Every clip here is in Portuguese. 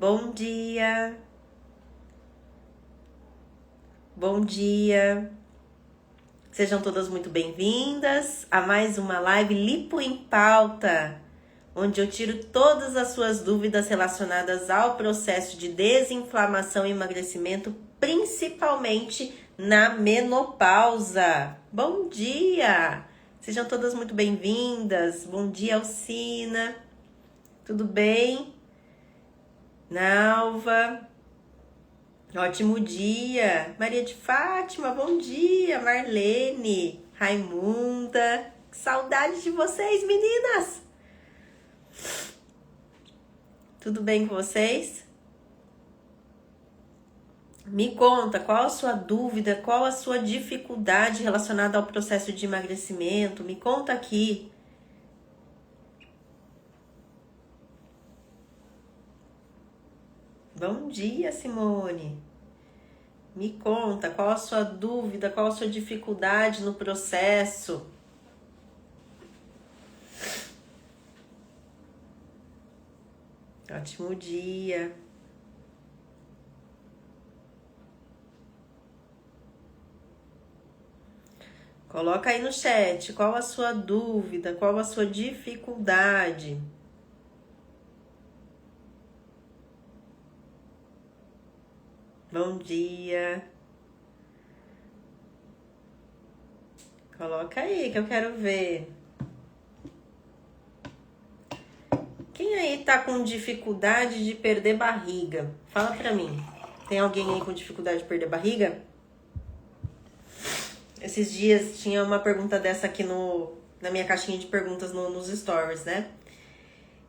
Bom dia! Bom dia! Sejam todas muito bem-vindas a mais uma live Lipo em Pauta, onde eu tiro todas as suas dúvidas relacionadas ao processo de desinflamação e emagrecimento, principalmente na menopausa. Bom dia! Sejam todas muito bem-vindas. Bom dia, Alcina. Tudo bem? Nalva. Ótimo dia. Maria de Fátima, bom dia. Marlene, Raimunda. Que saudade de vocês, meninas. Tudo bem com vocês? Me conta, qual a sua dúvida, qual a sua dificuldade relacionada ao processo de emagrecimento? Me conta aqui. Bom dia, Simone. Me conta, qual a sua dúvida, qual a sua dificuldade no processo? Ótimo dia. Coloca aí no chat, qual a sua dúvida, qual a sua dificuldade? Bom dia. Coloca aí que eu quero ver. Quem aí tá com dificuldade de perder barriga? Fala pra mim. Tem alguém aí com dificuldade de perder barriga? Esses dias tinha uma pergunta dessa aqui na minha caixinha de perguntas nos stories, né?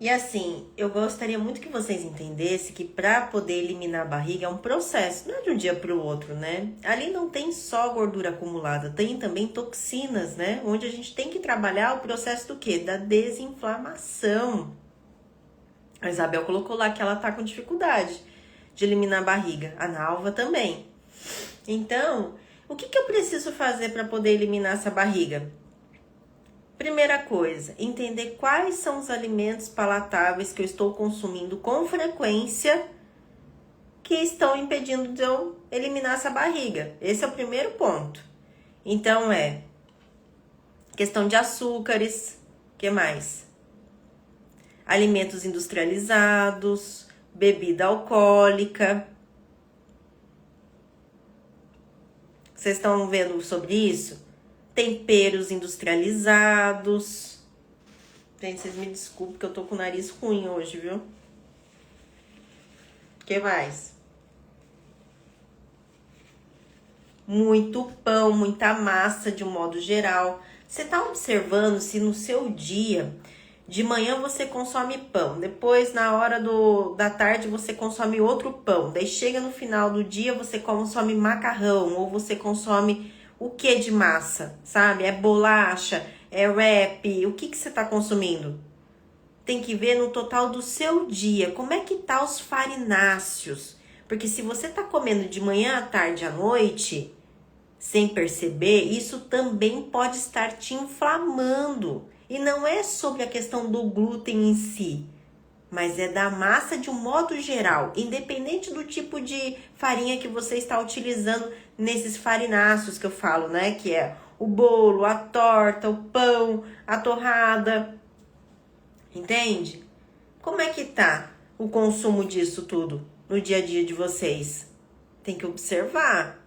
E assim, eu gostaria muito que vocês entendessem que para poder eliminar a barriga é um processo, não é de um dia para o outro, né? Ali não tem só gordura acumulada, tem também toxinas, né? Onde a gente tem que trabalhar o processo do quê? Da desinflamação. A Isabel colocou lá que ela tá com dificuldade de eliminar a barriga. A Nalva também. Então, o que eu preciso fazer para poder eliminar essa barriga? Primeira coisa, entender quais são os alimentos palatáveis que eu estou consumindo com frequência que estão impedindo de eu eliminar essa barriga. Esse é o primeiro ponto. Então, questão de açúcares, o que mais? Alimentos industrializados, bebida alcoólica. Vocês estão vendo sobre isso? Temperos industrializados. Gente, vocês me desculpem que eu tô com o nariz ruim hoje, viu? O que mais? Muito pão, muita massa de um modo geral. Você tá observando se no seu dia, de manhã você consome pão, depois na hora da tarde você consome outro pão, daí chega no final do dia você consome macarrão ou você consome o que de massa, sabe? É bolacha, é wrap, o que você tá consumindo? Tem que ver no total do seu dia, como é que tá os farináceos. Porque se você tá comendo de manhã à tarde à noite, sem perceber, isso também pode estar te inflamando. E não é sobre a questão do glúten em si, mas é da massa de um modo geral, independente do tipo de farinha que você está utilizando nesses farináceos que eu falo, né? Que é o bolo, a torta, o pão, a torrada. Entende? Como é que tá o consumo disso tudo no dia a dia de vocês? Tem que observar.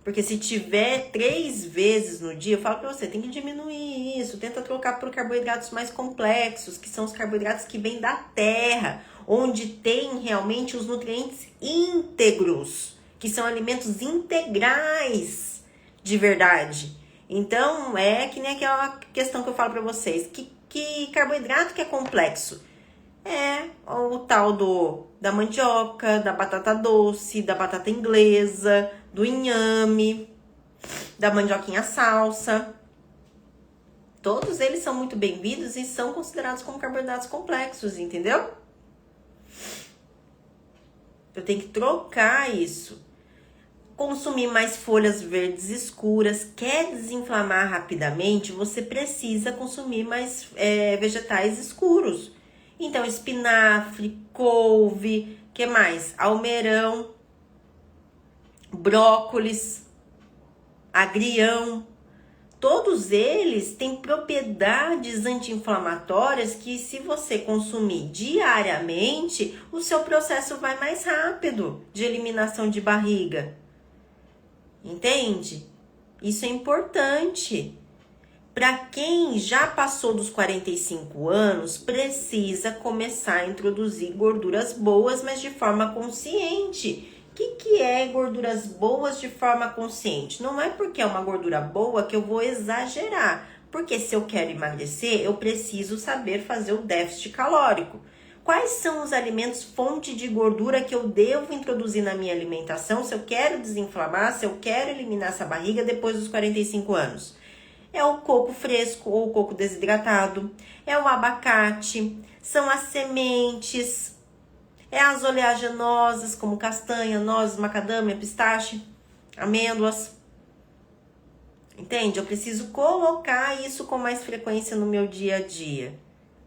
Porque se tiver 3 vezes no dia, eu falo pra você, tem que diminuir isso. Tenta trocar por carboidratos mais complexos, que são os carboidratos que vêm da terra, onde tem realmente os nutrientes íntegros, que são alimentos integrais de verdade. Então, é que nem aquela questão que eu falo pra vocês. Que carboidrato que é complexo? É o tal da mandioca, da batata doce, da batata inglesa, do inhame, da mandioquinha salsa. Todos eles são muito bem-vindos e são considerados como carboidratos complexos, entendeu? Eu tenho que trocar isso. Consumir mais folhas verdes escuras. Quer desinflamar rapidamente, você precisa consumir mais vegetais escuros. Então, espinafre, couve, que mais? Almeirão, brócolis, agrião. Todos eles têm propriedades anti-inflamatórias que, se você consumir diariamente, o seu processo vai mais rápido de eliminação de barriga. Entende? Isso é importante. Para quem já passou dos 45 anos, precisa começar a introduzir gorduras boas, mas de forma consciente. O que é gorduras boas de forma consciente? Não é porque é uma gordura boa que eu vou exagerar. Porque se eu quero emagrecer, eu preciso saber fazer o déficit calórico. Quais são os alimentos fonte de gordura que eu devo introduzir na minha alimentação se eu quero desinflamar, se eu quero eliminar essa barriga depois dos 45 anos? É o coco fresco ou o coco desidratado, é o abacate, são as sementes, é as oleaginosas como castanha, nozes, macadâmia, pistache, amêndoas. Entende? Eu preciso colocar isso com mais frequência no meu dia a dia,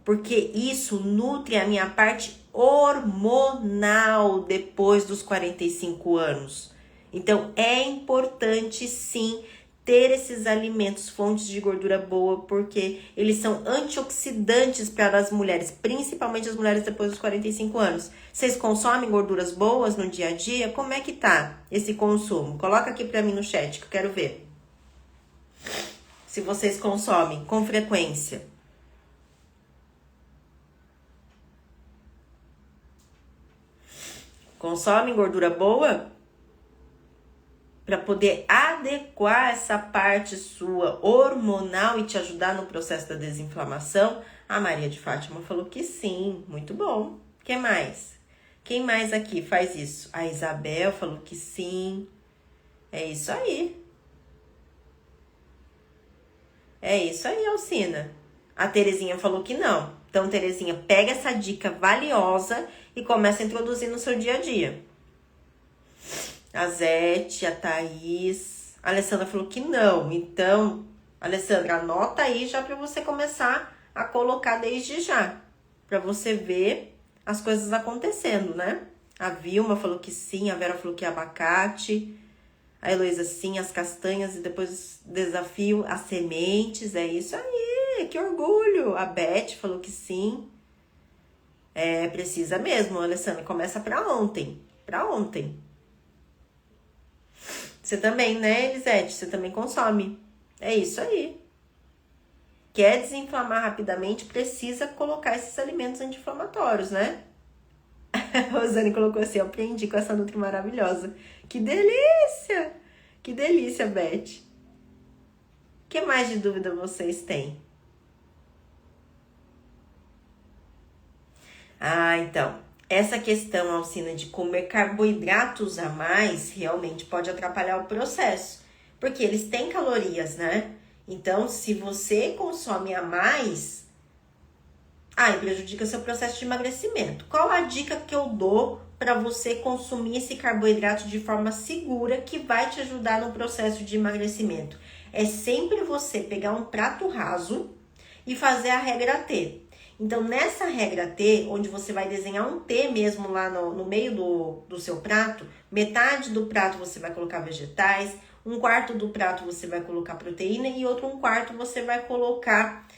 porque isso nutre a minha parte hormonal depois dos 45 anos. Então, é importante sim ter esses alimentos fontes de gordura boa, porque eles são antioxidantes para as mulheres, principalmente as mulheres depois dos 45 anos. Vocês consomem gorduras boas no dia a dia? Como é que tá esse consumo? Coloca aqui para mim no chat que eu quero ver. Se vocês consomem com frequência. Consomem gordura boa? Para poder adequar essa parte sua hormonal e te ajudar no processo da desinflamação? A Maria de Fátima falou que sim, muito bom. Que mais? Quem mais aqui faz isso? A Isabel falou que sim. É isso aí. É isso aí, Alcina. A Terezinha falou que não. Então, Terezinha, pega essa dica valiosa e começa a introduzir no seu dia a dia. A Zete, a Thaís. A Alessandra falou que não. Então, Alessandra, anota aí já para você começar a colocar desde já. Para você ver as coisas acontecendo, né? A Vilma falou que sim. A Vera falou que é abacate. A Heloísa sim, as castanhas. E depois desafio as sementes. É isso aí, que orgulho. A Beth falou que sim. É, precisa mesmo, Alessandra. Começa para ontem. Para ontem. Você também, né, Elisete? Você também consome. É isso aí. Quer desinflamar rapidamente, precisa colocar esses alimentos anti-inflamatórios, né? A Rosane colocou assim, eu aprendi com essa Nutri maravilhosa. Que delícia! Que delícia, Beth. O que mais de dúvida vocês têm? Ah, então... Essa questão, Alcina, de comer carboidratos a mais, realmente pode atrapalhar o processo. Porque eles têm calorias, né? Então, se você consome a mais, prejudica seu processo de emagrecimento. Qual a dica que eu dou para você consumir esse carboidrato de forma segura que vai te ajudar no processo de emagrecimento? É sempre você pegar um prato raso e fazer a regra T. Então, nessa regra T, onde você vai desenhar um T mesmo lá no meio do seu prato, metade do prato você vai colocar vegetais, um quarto do prato você vai colocar proteína e outro um quarto você vai colocar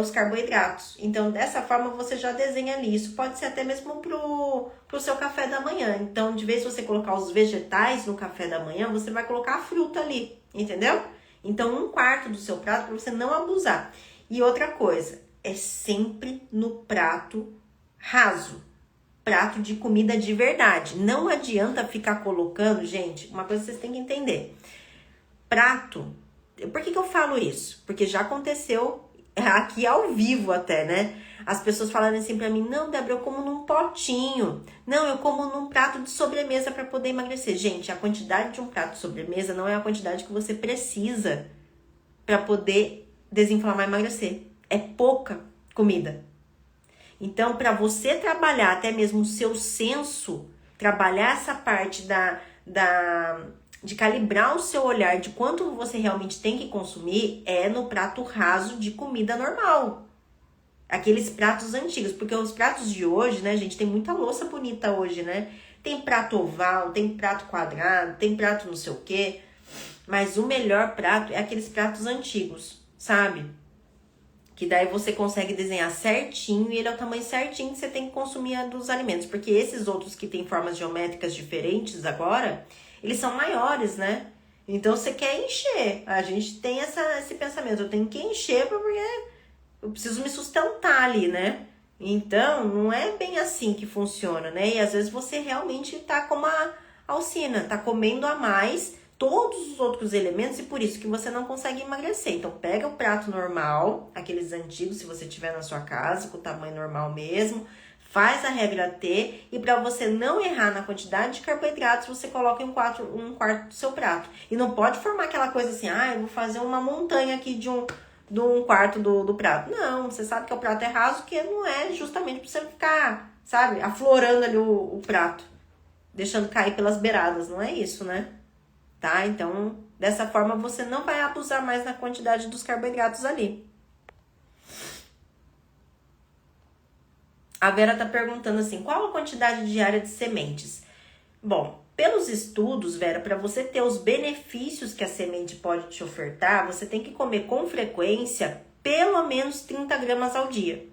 os carboidratos. Então, dessa forma, você já desenha ali. Isso pode ser até mesmo pro seu café da manhã. Então, de vez em você colocar os vegetais no café da manhã, você vai colocar a fruta ali, entendeu? Então, um quarto do seu prato para você não abusar. E outra coisa... é sempre no prato raso, prato de comida de verdade. Não adianta ficar colocando, gente, uma coisa que vocês têm que entender. Prato, por que eu falo isso? Porque já aconteceu aqui ao vivo até, né? As pessoas falando assim pra mim, não, Débora, eu como num potinho. Não, eu como num prato de sobremesa pra poder emagrecer. Gente, a quantidade de um prato de sobremesa não é a quantidade que você precisa pra poder desinflamar e emagrecer. É pouca comida. Então, para você trabalhar até mesmo o seu senso, trabalhar essa parte de calibrar o seu olhar de quanto você realmente tem que consumir, é no prato raso de comida normal. Aqueles pratos antigos, porque os pratos de hoje, né, gente, tem muita louça bonita hoje, né? Tem prato oval, tem prato quadrado, tem prato não sei o quê. Mas o melhor prato é aqueles pratos antigos, sabe? Que daí você consegue desenhar certinho e ele é o tamanho certinho que você tem que consumir dos alimentos. Porque esses outros que tem formas geométricas diferentes agora, eles são maiores, né? Então você quer encher. A gente tem esse pensamento, eu tenho que encher porque eu preciso me sustentar ali, né? Então, não é bem assim que funciona, né? E às vezes você realmente tá como a Alcina, tá comendo a mais todos os outros elementos e por isso que você não consegue emagrecer. Então, pega o prato normal, aqueles antigos, se você tiver na sua casa, com o tamanho normal mesmo, faz a regra T e para você não errar na quantidade de carboidratos, você coloca em um quarto do seu prato. E não pode formar aquela coisa assim, eu vou fazer uma montanha aqui de um quarto do prato. Não, você sabe que o prato é raso, que não é justamente para você ficar, sabe, aflorando ali o prato, deixando cair pelas beiradas, não é isso, né? Tá? Então, dessa forma você não vai abusar mais na quantidade dos carboidratos ali. A Vera tá perguntando assim, qual a quantidade diária de sementes? Bom, pelos estudos, Vera, para você ter os benefícios que a semente pode te ofertar, você tem que comer com frequência pelo menos 30 gramas ao dia.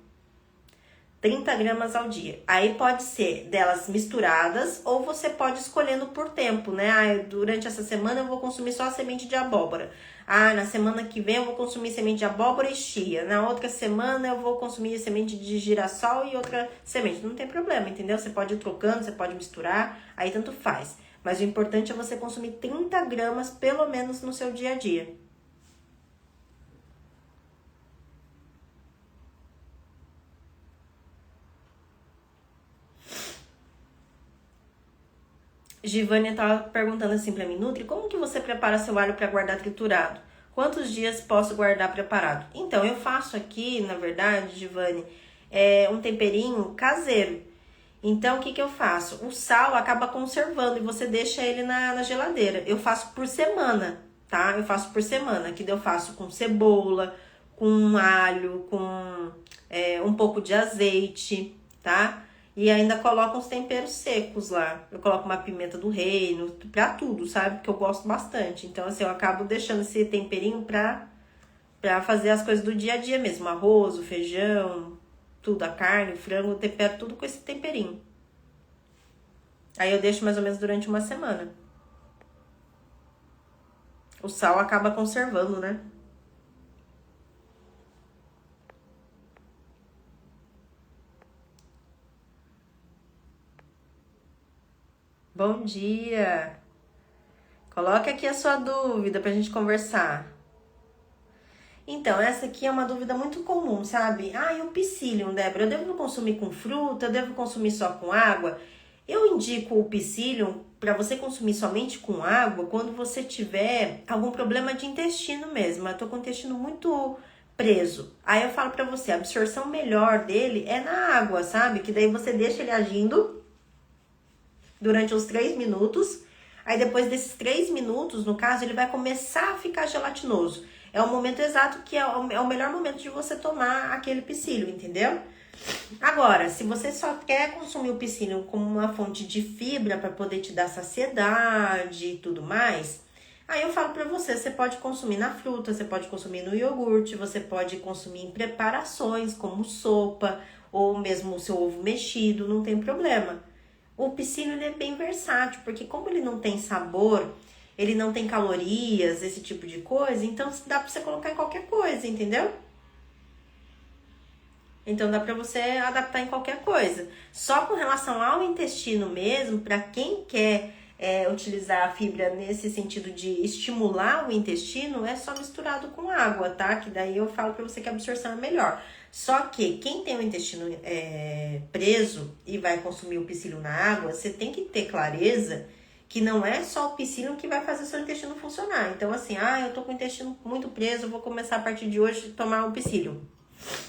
30 gramas ao dia. Aí pode ser delas misturadas ou você pode escolhendo por tempo, né? Durante essa semana eu vou consumir só a semente de abóbora. Na semana que vem eu vou consumir semente de abóbora e chia. Na outra semana eu vou consumir semente de girassol e outra semente. Não tem problema, entendeu? Você pode ir trocando, você pode misturar, aí tanto faz. Mas o importante é você consumir 30 gramas pelo menos no seu dia a dia. Givânia tava perguntando assim pra mim, Nutri, como que você prepara seu alho para guardar triturado? Quantos dias posso guardar preparado? Então, eu faço aqui, na verdade, Givânia, um temperinho caseiro. Então, o que eu faço? O sal acaba conservando e você deixa ele na geladeira. Eu faço por semana, tá? Eu faço por semana, que eu faço com cebola, com alho, com um pouco de azeite, tá? E ainda coloco uns temperos secos lá. Eu coloco uma pimenta do reino, pra tudo, sabe? Porque eu gosto bastante. Então, assim, eu acabo deixando esse temperinho pra fazer as coisas do dia a dia mesmo. Arroz, o feijão, tudo, a carne, o frango, eu tempero tudo com esse temperinho. Aí eu deixo mais ou menos durante uma semana. O sal acaba conservando, né? Bom dia! Coloque aqui a sua dúvida pra gente conversar. Então, essa aqui é uma dúvida muito comum, sabe? E o psyllium, Débora, eu devo consumir com fruta? Eu devo consumir só com água? Eu indico o psyllium para você consumir somente com água quando você tiver algum problema de intestino mesmo. Eu tô com o intestino muito preso. Aí eu falo pra você, a absorção melhor dele é na água, sabe? Que daí você deixa ele agindo durante uns 3 minutos. Aí depois desses 3 minutos, no caso, ele vai começar a ficar gelatinoso. É o momento exato que é o melhor momento de você tomar aquele psyllium, entendeu? Agora, se você só quer consumir o psyllium como uma fonte de fibra para poder te dar saciedade e tudo mais, aí eu falo pra você, você pode consumir na fruta, você pode consumir no iogurte, você pode consumir em preparações como sopa ou mesmo o seu ovo mexido, não tem problema. O psyllium ele é bem versátil, porque como ele não tem sabor, ele não tem calorias, esse tipo de coisa, então dá pra você colocar em qualquer coisa, entendeu? Então dá pra você adaptar em qualquer coisa. Só com relação ao intestino mesmo, pra quem quer utilizar a fibra nesse sentido de estimular o intestino, é só misturado com água, tá? Que daí eu falo pra você que a absorção é melhor. Só que quem tem o intestino preso e vai consumir o psyllium na água, você tem que ter clareza que não é só o psyllium que vai fazer seu intestino funcionar. Então assim, eu tô com o intestino muito preso, eu vou começar a partir de hoje a tomar o psyllium.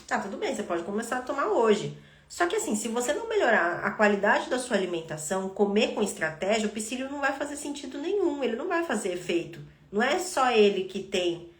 Tá, tudo bem, você pode começar a tomar hoje. Só que assim, se você não melhorar a qualidade da sua alimentação, comer com estratégia, o psyllium não vai fazer sentido nenhum, ele não vai fazer efeito. Não é só ele que tem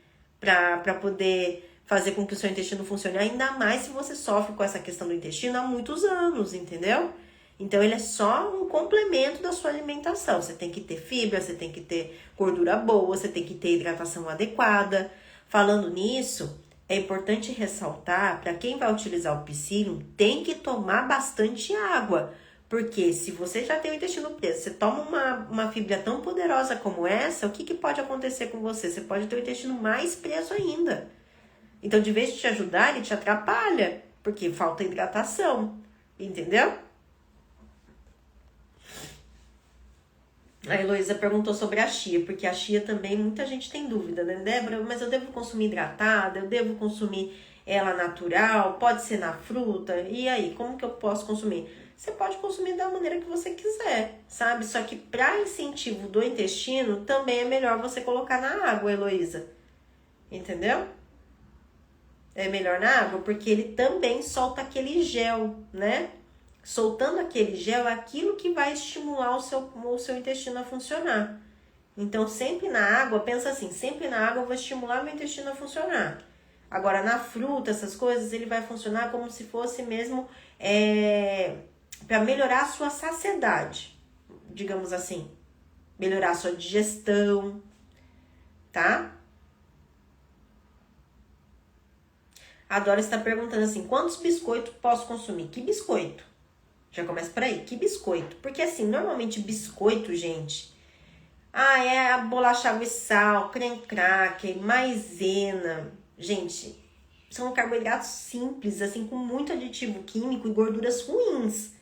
pra poder fazer com que o seu intestino funcione, ainda mais se você sofre com essa questão do intestino há muitos anos, entendeu? Então, ele é só um complemento da sua alimentação. Você tem que ter fibra, você tem que ter gordura boa, você tem que ter hidratação adequada. Falando nisso, é importante ressaltar, para quem vai utilizar o psyllium, tem que tomar bastante água. Porque se você já tem o intestino preso, você toma uma fibra tão poderosa como essa, o que pode acontecer com você? Você pode ter o intestino mais preso ainda. Então, de vez de te ajudar, ele te atrapalha, porque falta hidratação, entendeu? A Heloísa perguntou sobre a chia, porque a chia também muita gente tem dúvida, né? Débora, mas eu devo consumir hidratada? Eu devo consumir ela natural? Pode ser na fruta? E aí, como que eu posso consumir? Você pode consumir da maneira que você quiser, sabe? Só que para incentivo do intestino, também é melhor você colocar na água, Heloísa. Entendeu? É melhor na água, porque ele também solta aquele gel, né? Soltando aquele gel é aquilo que vai estimular o seu intestino a funcionar. Então, sempre na água, pensa assim, sempre na água eu vou estimular meu intestino a funcionar. Agora, na fruta, essas coisas, ele vai funcionar como se fosse mesmo para melhorar a sua saciedade, digamos assim. Melhorar a sua digestão, tá? A Dora está perguntando assim, quantos biscoitos posso consumir? Que biscoito? Já começa por aí, que biscoito? Porque assim, normalmente biscoito, gente, é a bolacha água e sal, creme cracker, maisena. Gente, são carboidratos simples, assim, com muito aditivo químico e gorduras ruins.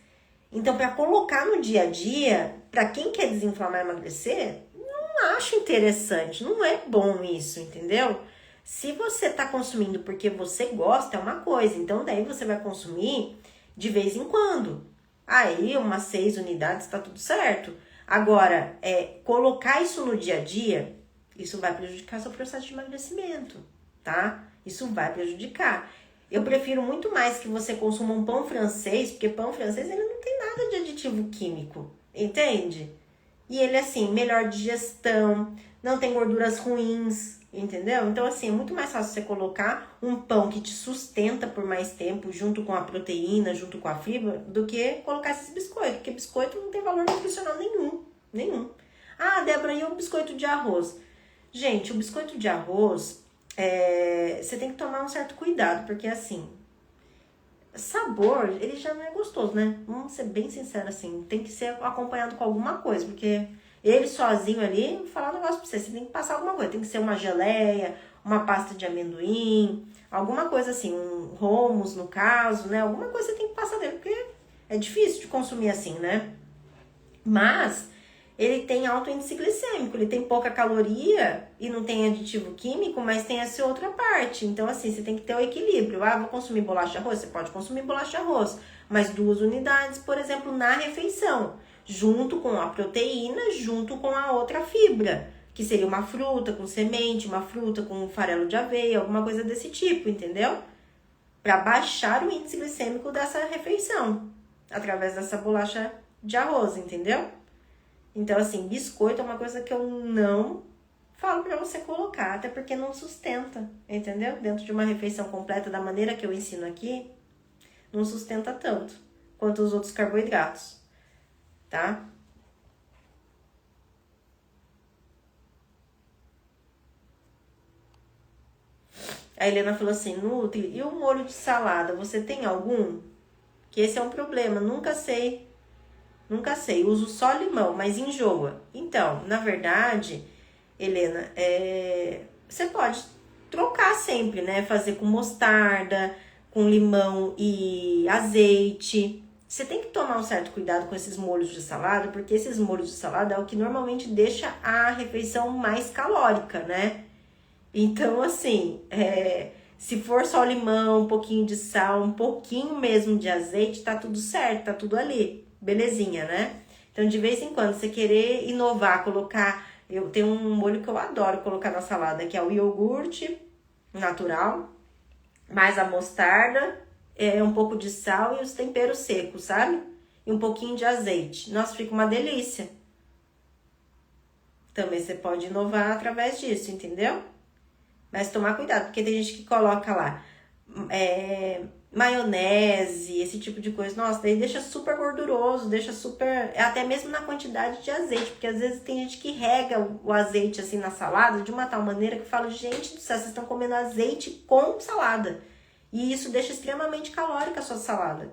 Então, para colocar no dia a dia, para quem quer desinflamar e emagrecer, não acho interessante, não é bom isso, entendeu? Se você tá consumindo porque você gosta, é uma coisa. Então, daí você vai consumir de vez em quando. Aí, umas 6 unidades, tá tudo certo. Agora, colocar isso no dia a dia, isso vai prejudicar seu processo de emagrecimento, tá? Isso vai prejudicar. Eu prefiro muito mais que você consuma um pão francês, porque pão francês, ele não tem nada de aditivo químico, entende? E ele, assim, melhor digestão, não tem gorduras ruins, entendeu? Então, assim, é muito mais fácil você colocar um pão que te sustenta por mais tempo, junto com a proteína, junto com a fibra, do que colocar esses biscoitos, porque biscoito não tem valor nutricional nenhum. Ah, Débora, e o biscoito de arroz? Gente, o biscoito de arroz, você tem que tomar um certo cuidado, porque, assim, sabor, ele já não é gostoso, né? Vamos ser bem sinceros, assim, tem que ser acompanhado com alguma coisa, porque ele sozinho ali, vou falar um negócio pra você tem que passar alguma coisa, tem que ser uma geleia, uma pasta de amendoim, alguma coisa assim, um hummus no caso, né? Alguma coisa você tem que passar dele, porque é difícil de consumir assim, né? Mas ele tem alto índice glicêmico, ele tem pouca caloria e não tem aditivo químico, mas tem essa outra parte. Então, assim, você tem que ter o equilíbrio. Ah, vou consumir bolacha arroz? Você pode consumir bolacha arroz, mas 2 unidades, por exemplo, na refeição, junto com a proteína, junto com a outra fibra, que seria uma fruta com semente, uma fruta com farelo de aveia, alguma coisa desse tipo, entendeu? Para baixar o índice glicêmico dessa refeição, através dessa bolacha de arroz, entendeu? Então, assim, biscoito é uma coisa que eu não falo pra você colocar, até porque não sustenta, entendeu? Dentro de uma refeição completa, da maneira que eu ensino aqui, não sustenta tanto quanto os outros carboidratos, tá? A Helena falou assim, Nutri, e o molho de salada, você tem algum? Que esse é um problema, nunca sei, uso só limão, mas enjoa. Então, na verdade, Helena, você pode trocar sempre, né? Fazer com mostarda, com limão e azeite. Você tem que tomar um certo cuidado com esses molhos de salada, porque esses molhos de salada é o que normalmente deixa a refeição mais calórica, né? Então, assim, se for só limão, um pouquinho de sal, um pouquinho mesmo de azeite, tá tudo certo, tá tudo ali. Belezinha, né? Então, de vez em quando, você querer inovar, colocar... Eu tenho um molho que eu adoro colocar na salada, que é o iogurte natural, mais a mostarda, um pouco de sal e os temperos secos, sabe? E um pouquinho de azeite. Nossa, fica uma delícia. Também você pode inovar através disso, entendeu? Mas tomar cuidado, porque tem gente que coloca lá maionese, esse tipo de coisa. Nossa, daí deixa super gorduroso, deixa super... Até mesmo na quantidade de azeite, porque às vezes tem gente que rega o azeite assim na salada de uma tal maneira que fala, gente do céu, vocês estão comendo azeite com salada. E isso deixa extremamente calórica a sua salada.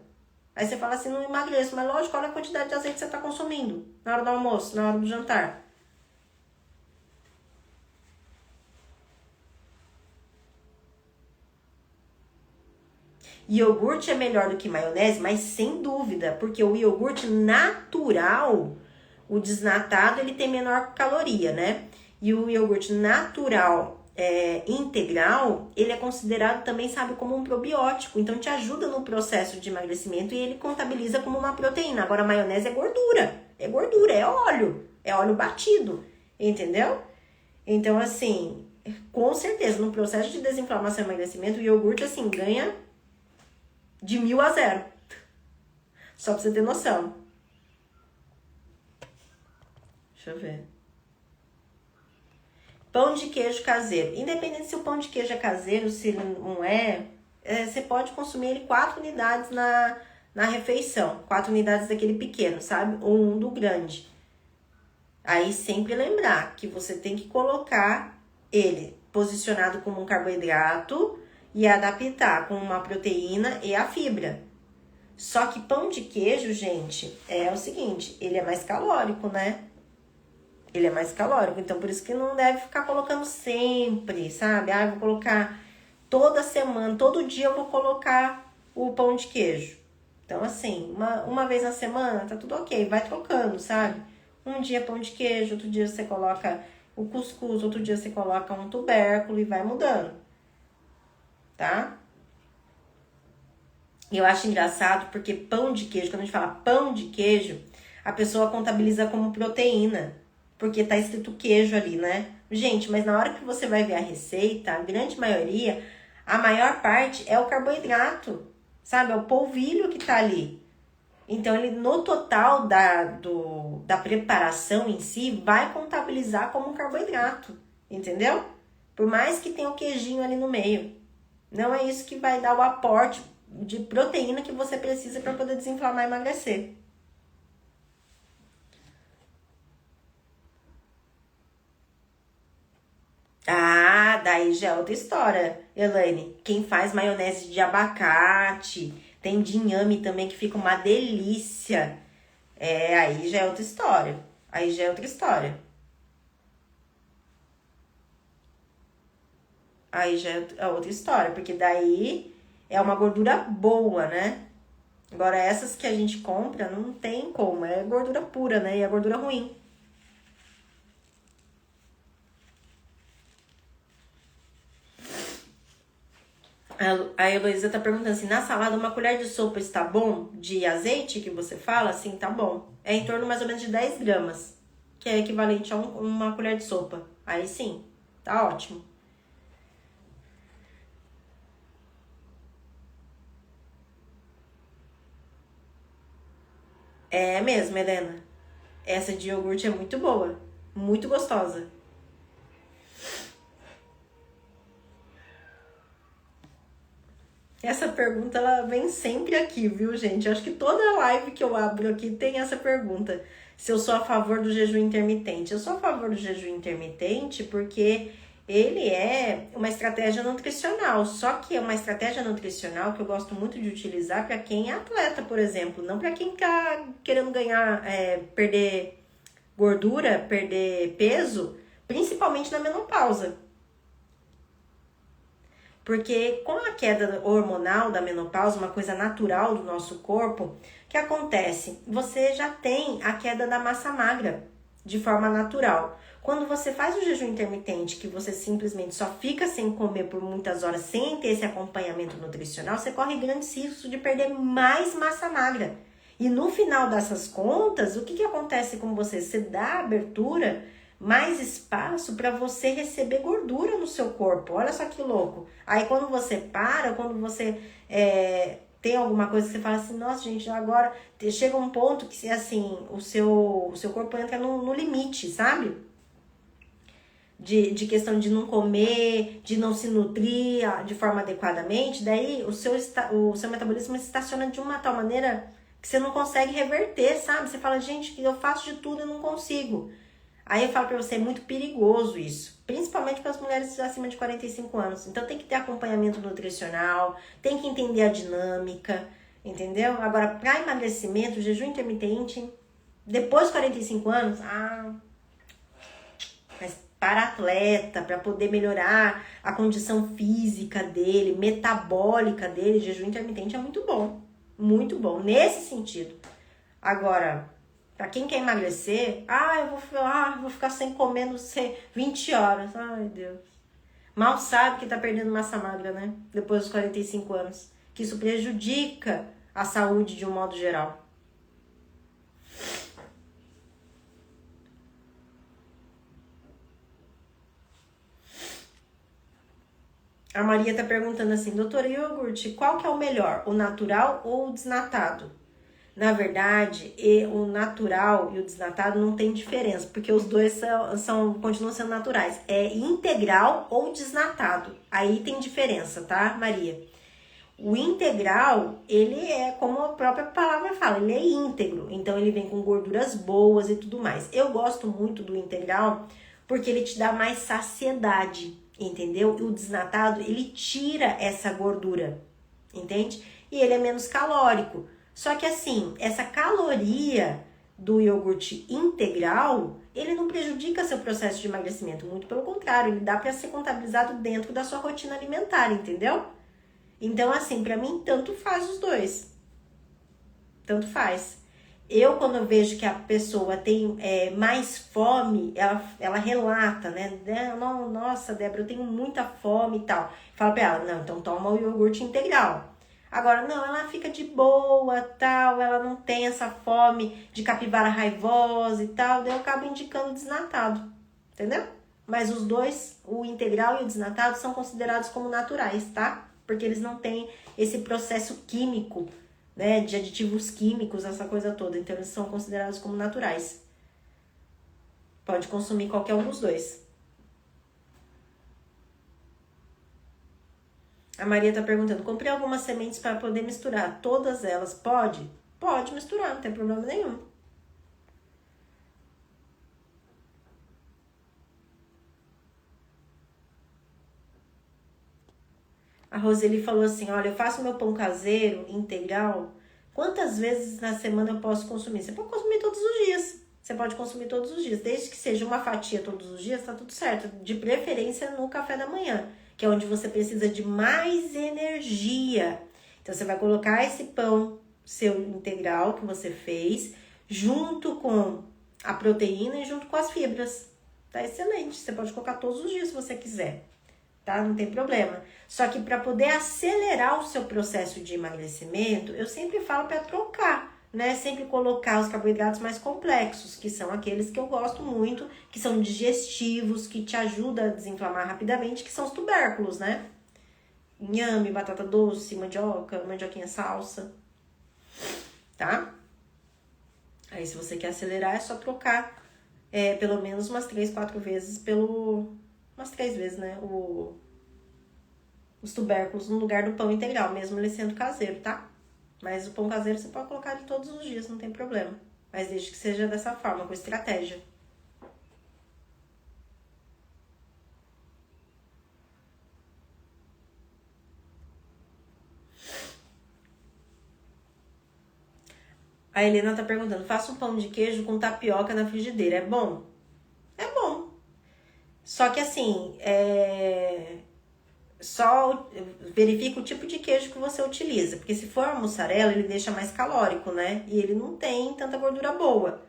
Aí você fala assim, não emagreço, mas lógico, olha a quantidade de azeite que você está consumindo na hora do almoço, na hora do jantar. Iogurte é melhor do que maionese, mas sem dúvida, porque o iogurte natural, o desnatado, ele tem menor caloria, né? E o iogurte natural integral, ele é considerado também, sabe, como um probiótico. Então, te ajuda no processo de emagrecimento e ele contabiliza como uma proteína. Agora, a maionese é gordura, é óleo batido, entendeu? Então, assim, com certeza, no processo de desinflamação e emagrecimento, o iogurte, assim, ganha de 1000 a 0. Só pra você ter noção. Deixa eu ver. Pão de queijo caseiro. Independente se o pão de queijo é caseiro, se não é, você pode consumir ele 4 unidades na refeição. 4 unidades daquele pequeno, sabe? Ou um do grande. Aí sempre lembrar que você tem que colocar ele posicionado como um carboidrato e adaptar com uma proteína e a fibra. Só que pão de queijo, gente, é o seguinte, ele é mais calórico, né? Ele é mais calórico, então por isso que não deve ficar colocando sempre, sabe? Ah, eu vou colocar toda semana, todo dia eu vou colocar o pão de queijo. Então, assim, uma vez na semana, tá tudo ok, vai trocando, sabe? Um dia pão de queijo, outro dia você coloca o cuscuz, outro dia você coloca um tubérculo e vai mudando, tá? E eu acho engraçado porque pão de queijo, quando a gente fala pão de queijo, a pessoa contabiliza como proteína, porque tá escrito queijo ali, né? Gente, mas na hora que você vai ver a receita, a grande maioria, a maior parte é o carboidrato, sabe? É o polvilho que tá ali. Então, ele no total da preparação em si, vai contabilizar como um carboidrato, entendeu? Por mais que tenha o queijinho ali no meio. Não é isso que vai dar o aporte de proteína que você precisa para poder desinflamar e emagrecer. Ah, daí já é outra história, Elaine. Quem faz maionese de abacate, tem de inhame também que fica uma delícia. Aí já é outra história. Aí já é outra história. Aí já é outra história, porque daí é uma gordura boa, né? Agora essas que a gente compra não tem como, é gordura pura, né? E é gordura ruim. A Heloísa tá perguntando assim, na salada uma colher de sopa está bom? De azeite que você fala? Sim, tá bom. É em torno mais ou menos de 10 gramas, que é equivalente a uma colher de sopa. Aí sim, tá ótimo. É mesmo, Helena. Essa de iogurte é muito boa, muito gostosa. Essa pergunta, ela vem sempre aqui, viu, gente? Acho que toda live que eu abro aqui tem essa pergunta. Se eu sou a favor do jejum intermitente. Eu sou a favor do jejum intermitente porque ele é uma estratégia nutricional. Só que é uma estratégia nutricional que eu gosto muito de utilizar para quem é atleta, por exemplo. Não para quem tá querendo ganhar, perder gordura, perder peso, principalmente na menopausa. Porque com a queda hormonal da menopausa, uma coisa natural do nosso corpo, o que acontece? Você já tem a queda da massa magra de forma natural. Quando você faz o jejum intermitente, que você simplesmente só fica sem comer por muitas horas, sem ter esse acompanhamento nutricional, você corre grandes riscos de perder mais massa magra. E no final dessas contas, o que acontece com você? Você dá abertura, mais espaço para você receber gordura no seu corpo. Olha só que louco. Aí quando você para, quando você tem alguma coisa que você fala assim, nossa gente, agora chega um ponto que assim, o seu corpo entra no limite, sabe? de questão de não comer, de não se nutrir de forma adequadamente, daí o seu metabolismo se estaciona de uma tal maneira que você não consegue reverter, sabe? Você fala, gente, eu faço de tudo e não consigo. Aí eu falo pra você, é muito perigoso isso, principalmente para as mulheres acima de 45 anos. Então tem que ter acompanhamento nutricional, tem que entender a dinâmica, entendeu? Agora, para emagrecimento, jejum intermitente, depois dos 45 anos, mas para atleta, para poder melhorar a condição física dele, metabólica dele, jejum intermitente é muito bom nesse sentido. Agora, pra quem quer emagrecer, eu vou ficar sem comer, não sei, 20 horas. Ai, Deus. Mal sabe que tá perdendo massa magra, né? Depois dos 45 anos. Que isso prejudica a saúde de um modo geral. A Maria tá perguntando assim, doutora, iogurte, qual que é o melhor? O natural ou o desnatado? Na verdade, o natural e o desnatado não tem diferença, porque os dois continuam sendo naturais. É integral ou desnatado. Aí tem diferença, tá, Maria? O integral, ele é como a própria palavra fala, ele é íntegro. Então ele vem com gorduras boas e tudo mais. Eu gosto muito do integral porque ele te dá mais saciedade, entendeu? E o desnatado, ele tira essa gordura, entende? E ele é menos calórico. Só que assim, essa caloria do iogurte integral, ele não prejudica seu processo de emagrecimento, muito pelo contrário, ele dá para ser contabilizado dentro da sua rotina alimentar, entendeu? Então assim, para mim tanto faz os dois. Tanto faz. Eu, quando eu vejo que a pessoa tem mais fome, ela relata, né? Nossa, Débora, eu tenho muita fome e tal. Fala pra ela, não, então toma o iogurte integral. Agora, não, ela fica de boa, tal, ela não tem essa fome de capivara raivosa e tal, daí eu acabo indicando o desnatado, entendeu? Mas os dois, o integral e o desnatado, são considerados como naturais, tá? Porque eles não têm esse processo químico, né, de aditivos químicos, essa coisa toda, então eles são considerados como naturais. Pode consumir qualquer um dos dois. A Maria tá perguntando, comprei algumas sementes para poder misturar todas elas, pode? Pode misturar, não tem problema nenhum. A Roseli falou assim, olha, eu faço meu pão caseiro integral, quantas vezes na semana eu posso consumir? Você pode consumir todos os dias. Você pode consumir todos os dias, desde que seja uma fatia todos os dias, tá tudo certo. De preferência no café da manhã, que é onde você precisa de mais energia. Então você vai colocar esse pão seu integral que você fez, junto com a proteína e junto com as fibras. Tá excelente. Você pode colocar todos os dias se você quiser, tá? Não tem problema. Só que para poder acelerar o seu processo de emagrecimento, eu sempre falo para trocar, né? Sempre colocar os carboidratos mais complexos, que são aqueles que eu gosto muito, que são digestivos, que te ajudam a desinflamar rapidamente, que são os tubérculos, né? Inhame, batata doce, mandioca, mandioquinha salsa, tá? Aí se você quer acelerar, é só trocar pelo menos umas 3, 4 vezes umas 3 vezes, né? Os tubérculos no lugar do pão integral, mesmo ele sendo caseiro, tá? Mas o pão caseiro você pode colocar de todos os dias, não tem problema. Mas desde que seja dessa forma, com estratégia. A Helena tá perguntando, faça um pão de queijo com tapioca na frigideira, é bom? É bom. Só que assim, só verifica o tipo de queijo que você utiliza. Porque se for a mussarela, ele deixa mais calórico, né? E ele não tem tanta gordura boa.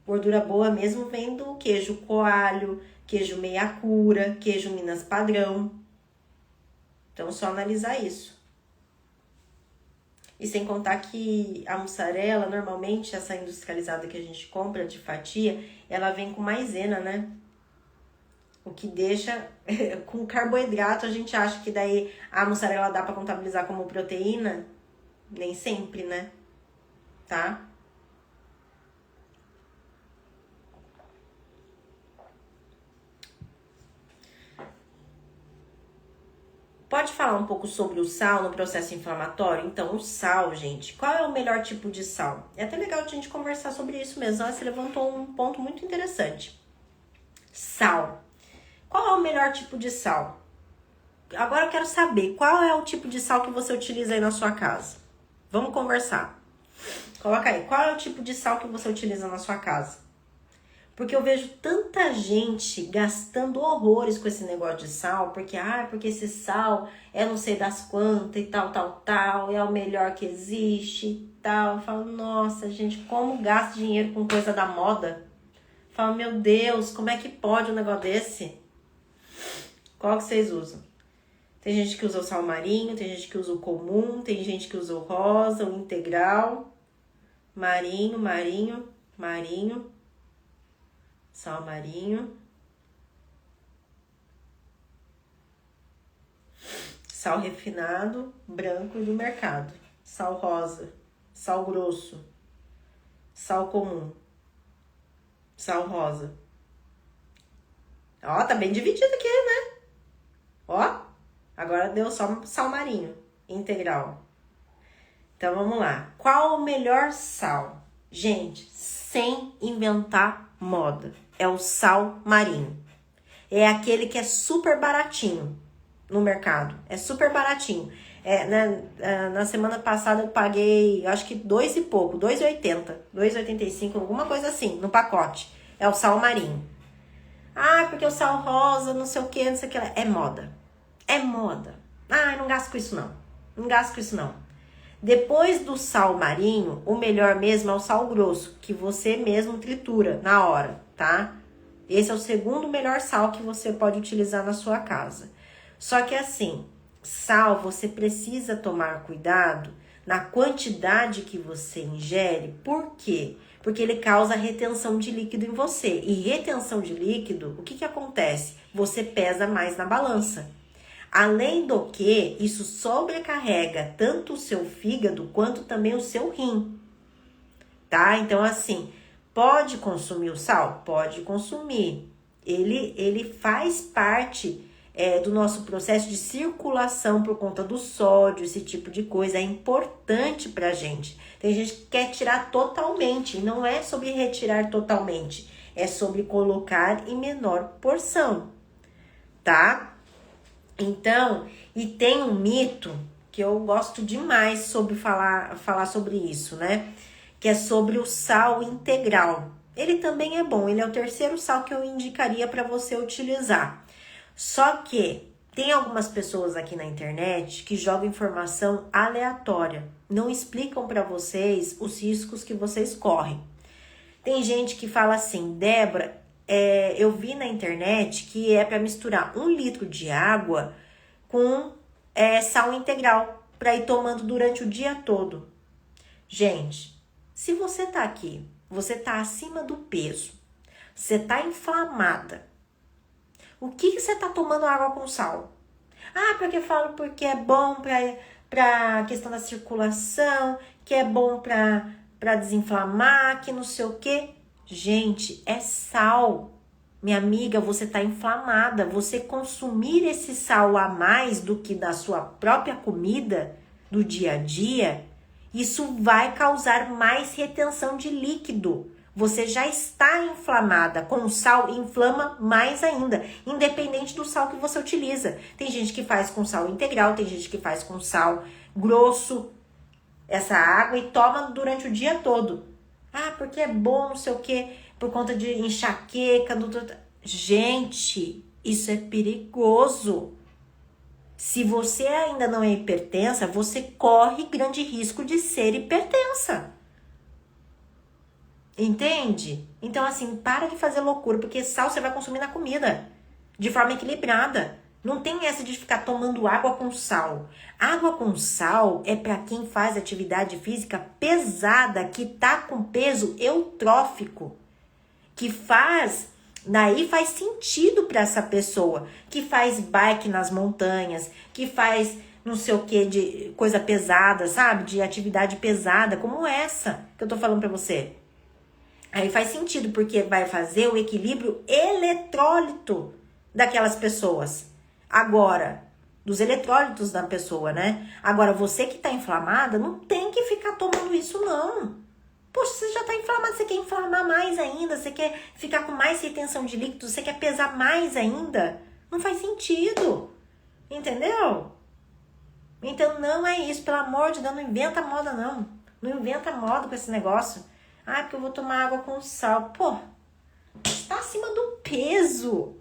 Gordura boa mesmo vem do queijo coalho, queijo meia cura, queijo Minas padrão. Então, só analisar isso. E sem contar que a mussarela, normalmente, essa industrializada que a gente compra de fatia, ela vem com maisena, né? O que deixa com carboidrato, a gente acha que daí a mussarela dá para contabilizar como proteína. Nem sempre, né? Tá? Pode falar um pouco sobre o sal no processo inflamatório? Então, o sal, gente, qual é o melhor tipo de sal? É até legal a gente conversar sobre isso mesmo. Você levantou um ponto muito interessante. Sal. Qual é o melhor tipo de sal? Agora eu quero saber qual é o tipo de sal que você utiliza aí na sua casa. Vamos conversar. Coloca aí, qual é o tipo de sal que você utiliza na sua casa? Porque eu vejo tanta gente gastando horrores com esse negócio de sal, porque esse sal é não sei das quantas e tal, é o melhor que existe e tal. Eu falo, nossa, gente, como gasta dinheiro com coisa da moda? Eu falo, meu Deus, como é que pode um negócio desse? Qual que vocês usam? Tem gente que usa o sal marinho, tem gente que usa o comum, tem gente que usa o rosa, o integral, marinho, sal marinho, sal refinado, branco e do mercado, sal rosa, sal grosso, sal comum, sal rosa. Ó, tá bem dividido aqui, né? Ó, agora deu só sal marinho, integral. Então, vamos lá. Qual o melhor sal? Gente, sem inventar moda. É o sal marinho. É aquele que é super baratinho no mercado. É super baratinho. Na semana passada eu paguei, acho que 2 e pouco, 2,80, 2,85, alguma coisa assim, no pacote. É o sal marinho. Ah, porque o sal rosa, não sei o que, não sei o que. É moda. É moda. Ah, eu não gasto com isso não. Não gasto com isso não. Depois do sal marinho, o melhor mesmo é o sal grosso, que você mesmo tritura na hora, tá? Esse é o segundo melhor sal que você pode utilizar na sua casa. Só que assim, sal você precisa tomar cuidado na quantidade que você ingere. Por quê? Porque ele causa retenção de líquido em você. E retenção de líquido, o que acontece? Você pesa mais na balança. Além do que, isso sobrecarrega tanto o seu fígado quanto também o seu rim, tá? Então, assim, pode consumir o sal? Pode consumir. Ele faz parte do nosso processo de circulação por conta do sódio, esse tipo de coisa. É importante pra gente. Tem gente que quer tirar totalmente, e não é sobre retirar totalmente, é sobre colocar em menor porção, tá? Então, e tem um mito que eu gosto demais sobre falar sobre isso, né? Que é sobre o sal integral. Ele também é bom, ele é o terceiro sal que eu indicaria para você utilizar. Só que tem algumas pessoas aqui na internet que jogam informação aleatória, não explicam para vocês os riscos que vocês correm. Tem gente que fala assim, Débora, eu vi na internet que é para misturar 1 litro de água com sal integral para ir tomando durante o dia todo. Gente, se você tá aqui, você tá acima do peso, você tá inflamada, o que você tá tomando água com sal? Ah, porque é bom para questão da circulação, que é bom para desinflamar, que não sei o quê. Gente, é sal. Minha amiga, você tá inflamada. Você consumir esse sal a mais do que da sua própria comida do dia a dia, isso vai causar mais retenção de líquido. Você já está inflamada. Com o sal, inflama mais ainda, independente do sal que você utiliza. Tem gente que faz com sal integral, tem gente que faz com sal grosso, essa água, e toma durante o dia todo. Ah, porque é bom, não sei o quê, por conta de enxaqueca. Gente, isso é perigoso. Se você ainda não é hipertensa, você corre grande risco de ser hipertensa. Entende? Então, assim, para de fazer loucura, porque sal você vai consumir na comida, de forma equilibrada. Não tem essa de ficar tomando água com sal. Água com sal é para quem faz atividade física pesada, que tá com peso eutrófico, que daí faz sentido para essa pessoa, que faz bike nas montanhas, que faz não sei o que de coisa pesada, sabe? De atividade pesada, como essa que eu tô falando para você. Aí faz sentido, porque vai fazer o equilíbrio eletrólito daquelas pessoas. Agora, dos eletrólitos da pessoa, né? Agora, você que tá inflamada, não tem que ficar tomando isso, não. Poxa, você já tá inflamado, você quer inflamar mais ainda, você quer ficar com mais retenção de líquido, você quer pesar mais ainda. Não faz sentido, entendeu? Então, não é isso, pelo amor de Deus, não inventa moda, não. Não inventa moda com esse negócio. Ah, porque eu vou tomar água com sal. Pô, você tá acima do peso.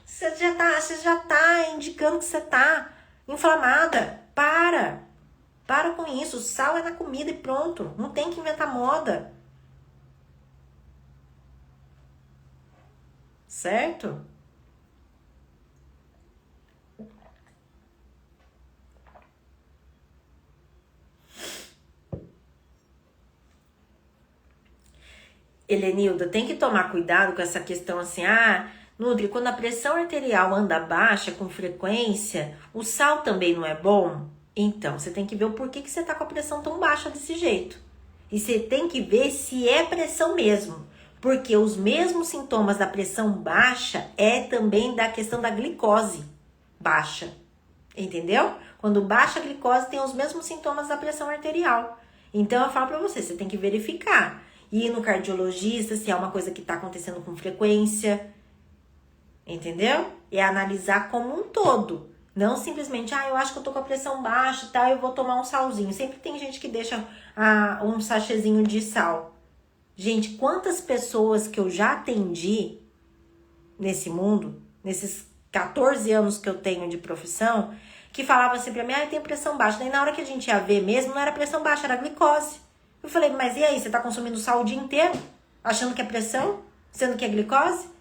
Você já tá indicando que você tá inflamada. Para com isso. O sal é na comida e pronto. Não tem que inventar moda. Certo? Helenilda, tem que tomar cuidado com essa questão assim, Nutri, quando a pressão arterial anda baixa com frequência, o sal também não é bom? Então, você tem que ver o porquê que você tá com a pressão tão baixa desse jeito. E você tem que ver se é pressão mesmo. Porque os mesmos sintomas da pressão baixa é também da questão da glicose baixa. Entendeu? Quando baixa a glicose, tem os mesmos sintomas da pressão arterial. Então, eu falo pra você, você tem que verificar. Ir no cardiologista, se é uma coisa que tá acontecendo com frequência. Entendeu? É analisar como um todo. Não simplesmente, eu acho que eu tô com a pressão baixa e tal, eu vou tomar um salzinho. Sempre tem gente que deixa um sachêzinho de sal. Gente, quantas pessoas que eu já atendi nesse mundo, nesses 14 anos que eu tenho de profissão, que falavam assim pra mim, eu tenho pressão baixa. Daí na hora que a gente ia ver mesmo, não era pressão baixa, era glicose. Eu falei, mas e aí, você tá consumindo sal o dia inteiro? Achando que é pressão? Sendo que é glicose?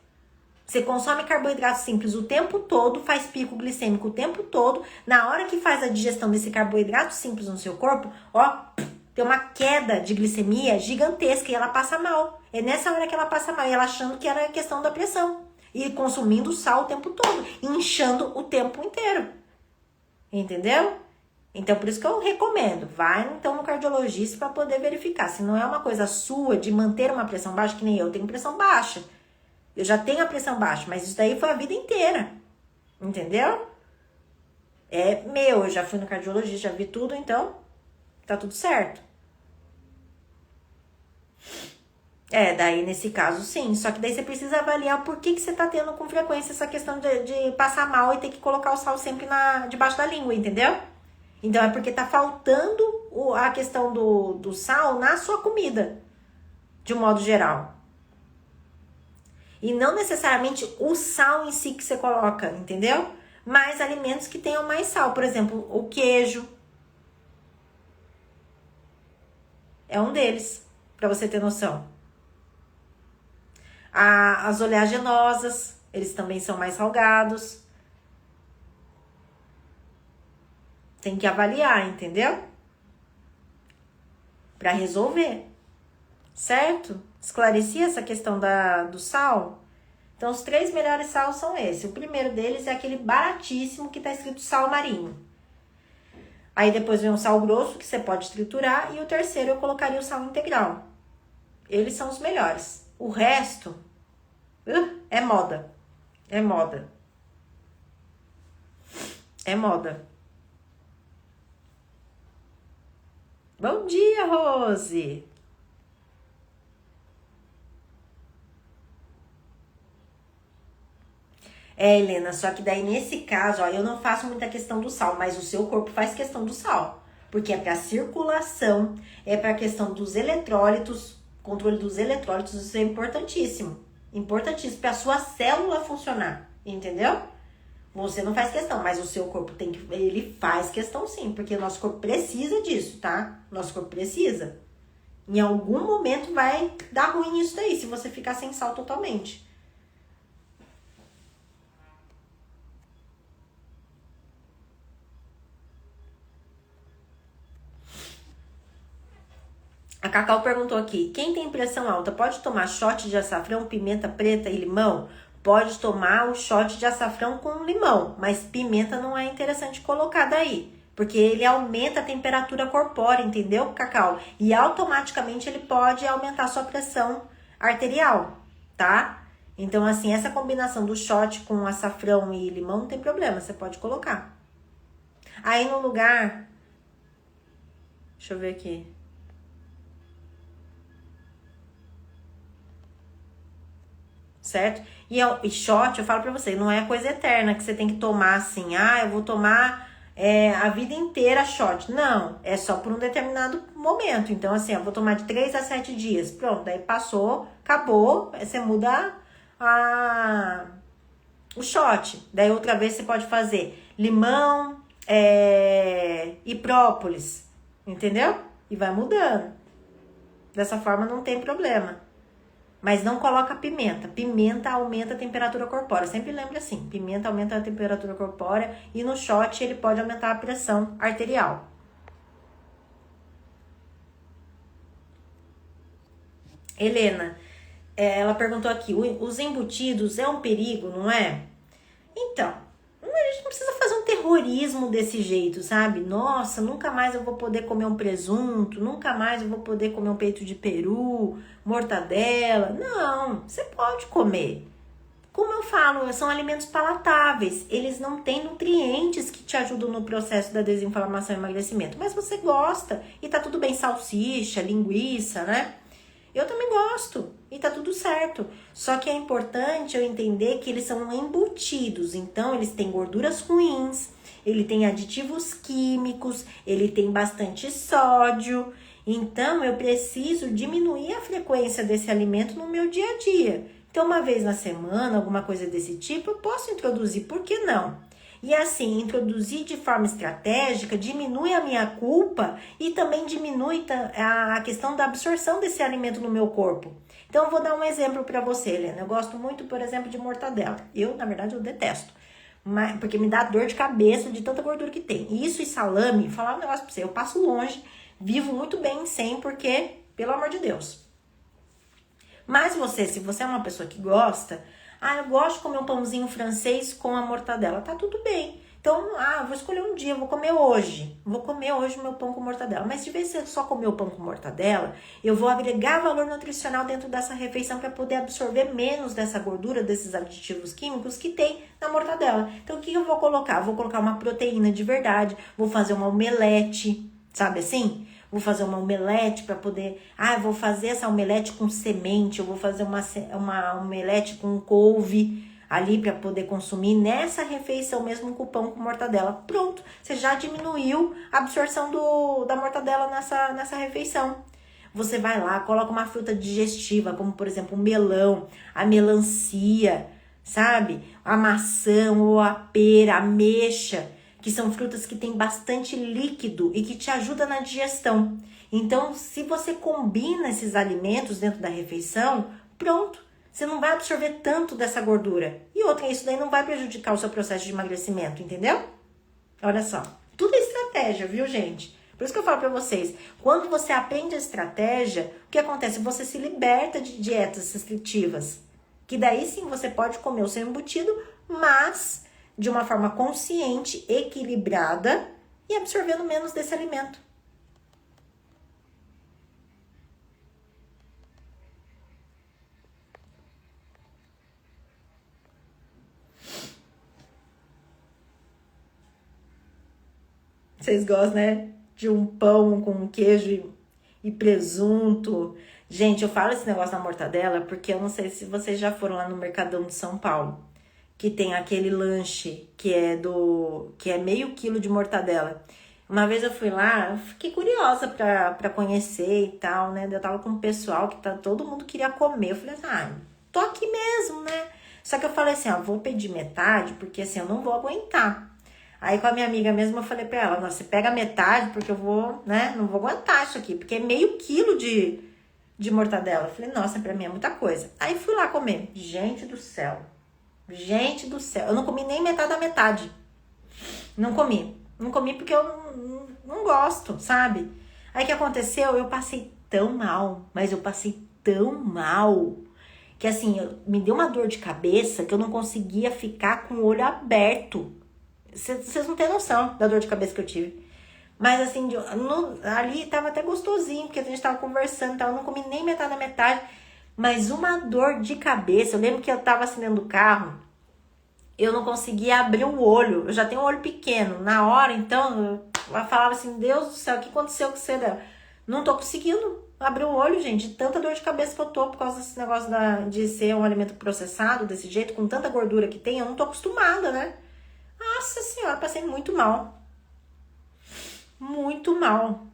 Você consome carboidrato simples o tempo todo, faz pico glicêmico o tempo todo. Na hora que faz a digestão desse carboidrato simples no seu corpo, tem uma queda de glicemia gigantesca e ela passa mal. É nessa hora que ela passa mal, e ela achando que era questão da pressão. E consumindo sal o tempo todo, inchando o tempo inteiro. Entendeu? Então, por isso que eu recomendo. Vai, então, no cardiologista para poder verificar. Se não é uma coisa sua de manter uma pressão baixa, que nem eu tenho pressão baixa. Eu já tenho a pressão baixa, mas isso daí foi a vida inteira. Entendeu? É meu, eu já fui no cardiologista, já vi tudo, então tá tudo certo. Daí nesse caso sim. Só que daí você precisa avaliar por que você tá tendo com frequência essa questão de passar mal e ter que colocar o sal sempre debaixo da língua, entendeu? Então é porque tá faltando a questão do sal na sua comida, de um modo geral. E não necessariamente o sal em si que você coloca, entendeu? Mas alimentos que tenham mais sal. Por exemplo, o queijo. É um deles, para você ter noção. As oleaginosas, eles também são mais salgados. Tem que avaliar, entendeu? Para resolver. Certo? Esclareci essa questão do sal? Então, os 3 melhores sal são esses. O primeiro deles é aquele baratíssimo que tá escrito sal marinho. Aí depois vem o sal grosso, que você pode triturar. E o terceiro eu colocaria o sal integral. Eles são os melhores. O resto é moda. É moda. É moda. Bom dia, Rose! Helena, só que daí nesse caso, eu não faço muita questão do sal, mas o seu corpo faz questão do sal. Porque é para circulação, é para a questão dos eletrólitos, controle dos eletrólitos, isso é importantíssimo. Importantíssimo para a sua célula funcionar, entendeu? Você não faz questão, mas o seu corpo ele faz questão sim, porque o nosso corpo precisa disso, tá? Nosso corpo precisa. Em algum momento vai dar ruim isso daí, se você ficar sem sal totalmente. A Cacau perguntou aqui, quem tem pressão alta pode tomar shot de açafrão, pimenta preta e limão? Pode tomar o shot de açafrão com limão, mas pimenta não é interessante colocar daí, porque ele aumenta a temperatura corpórea, entendeu, Cacau? E automaticamente ele pode aumentar a sua pressão arterial, tá? Então, assim, essa combinação do shot com açafrão e limão não tem problema, você pode colocar. Aí no lugar... Deixa eu ver aqui. Certo? E shot, eu falo pra você, não é coisa eterna que você tem que tomar assim, eu vou tomar a vida inteira shot. Não, é só por um determinado momento. Então, assim, eu vou tomar de 3 a 7 dias. Pronto, daí passou, acabou, você muda o shot. Daí outra vez você pode fazer limão e própolis, entendeu? E vai mudando. Dessa forma não tem problema. Mas não coloca pimenta. Pimenta aumenta a temperatura corpórea. Sempre lembre assim, pimenta aumenta a temperatura corpórea e no shot ele pode aumentar a pressão arterial. Helena, ela perguntou aqui, os embutidos é um perigo, não é? Então, a gente não precisa fazer um terrorismo desse jeito, sabe? Nossa, nunca mais eu vou poder comer um presunto, nunca mais eu vou poder comer um peito de peru, mortadela. Não, você pode comer. Como eu falo, são alimentos palatáveis. Eles não têm nutrientes que te ajudam no processo da desinflamação e emagrecimento. Mas você gosta e tá tudo bem, salsicha, linguiça, né? Eu também gosto e tá tudo certo. Só que é importante eu entender que eles são embutidos. Então, eles têm gorduras ruins, ele tem aditivos químicos, ele tem bastante sódio. Então, eu preciso diminuir a frequência desse alimento no meu dia a dia. Então, uma vez na semana, alguma coisa desse tipo, eu posso introduzir, por que não? E assim, introduzir de forma estratégica diminui a minha culpa e também diminui a questão da absorção desse alimento no meu corpo. Então, eu vou dar um exemplo para você, Helena. Eu gosto muito, por exemplo, de mortadela. Na verdade, eu detesto. Porque me dá dor de cabeça de tanta gordura que tem. Isso e salame, vou falar um negócio pra você. Eu passo longe, vivo muito bem sem, porque, pelo amor de Deus. Mas se você é uma pessoa que gosta... eu gosto de comer um pãozinho francês com a mortadela. Tá tudo bem. Então, eu vou escolher um dia, eu vou comer hoje. Vou comer hoje o meu pão com mortadela. Mas de vez em só comer o pão com mortadela, eu vou agregar valor nutricional dentro dessa refeição para poder absorver menos dessa gordura, desses aditivos químicos que tem na mortadela. Então, o que eu vou colocar? Vou colocar uma proteína de verdade, vou fazer uma omelete, sabe assim? Vou fazer uma omelete para poder... vou fazer essa omelete com semente, eu vou fazer uma omelete com couve ali para poder consumir nessa refeição mesmo com pão com mortadela. Pronto, você já diminuiu a absorção da mortadela nessa refeição. Você vai lá, coloca uma fruta digestiva, como por exemplo o melão, a melancia, sabe? A maçã ou a pera, a ameixa, que são frutas que têm bastante líquido e que te ajudam na digestão. Então, se você combina esses alimentos dentro da refeição, pronto, você não vai absorver tanto dessa gordura. E outra, isso daí não vai prejudicar o seu processo de emagrecimento, entendeu? Olha só, tudo é estratégia, viu, gente? Por isso que eu falo pra vocês, quando você aprende a estratégia, o que acontece? Você se liberta de dietas restritivas, que daí sim você pode comer o seu embutido, mas de uma forma consciente, equilibrada e absorvendo menos desse alimento. Vocês gostam, né? De um pão com queijo e presunto. Gente, eu falo esse negócio da mortadela porque eu não sei se vocês já foram lá no Mercadão de São Paulo, que tem aquele lanche que é meio quilo de mortadela. Uma vez eu fui lá, eu fiquei curiosa pra conhecer e tal, né? Eu tava com o pessoal que todo mundo queria comer. Eu falei assim, tô aqui mesmo, né? Só que eu falei assim, vou pedir metade, porque assim, eu não vou aguentar. Aí com a minha amiga mesmo eu falei pra ela, nossa, você pega metade, porque eu vou, né? Não vou aguentar isso aqui, porque é meio quilo de mortadela. Eu falei, nossa, pra mim é muita coisa. Aí fui lá comer. Gente do céu. Gente do céu. Eu não comi nem metade da metade. Não comi. Não comi porque eu não gosto, sabe? Aí o que aconteceu? Eu passei tão mal, mas eu passei tão mal, que assim, me deu uma dor de cabeça que eu não conseguia ficar com o olho aberto. Vocês não têm noção da dor de cabeça que eu tive. Mas assim, ali tava até gostosinho, porque a gente tava conversando, eu não comi nem metade da metade. Mas uma dor de cabeça. Eu lembro que eu tava assim dentro do carro eu não conseguia abrir o olho. Eu já tenho um olho pequeno. Na hora, então, eu falava assim, Deus do céu, o que aconteceu com você, Débora? Não tô conseguindo abrir o olho, gente. De tanta dor de cabeça que eu tô por causa desse negócio de ser um alimento processado desse jeito, com tanta gordura que tem, eu não tô acostumada, né? Nossa senhora, passei muito mal. Muito mal.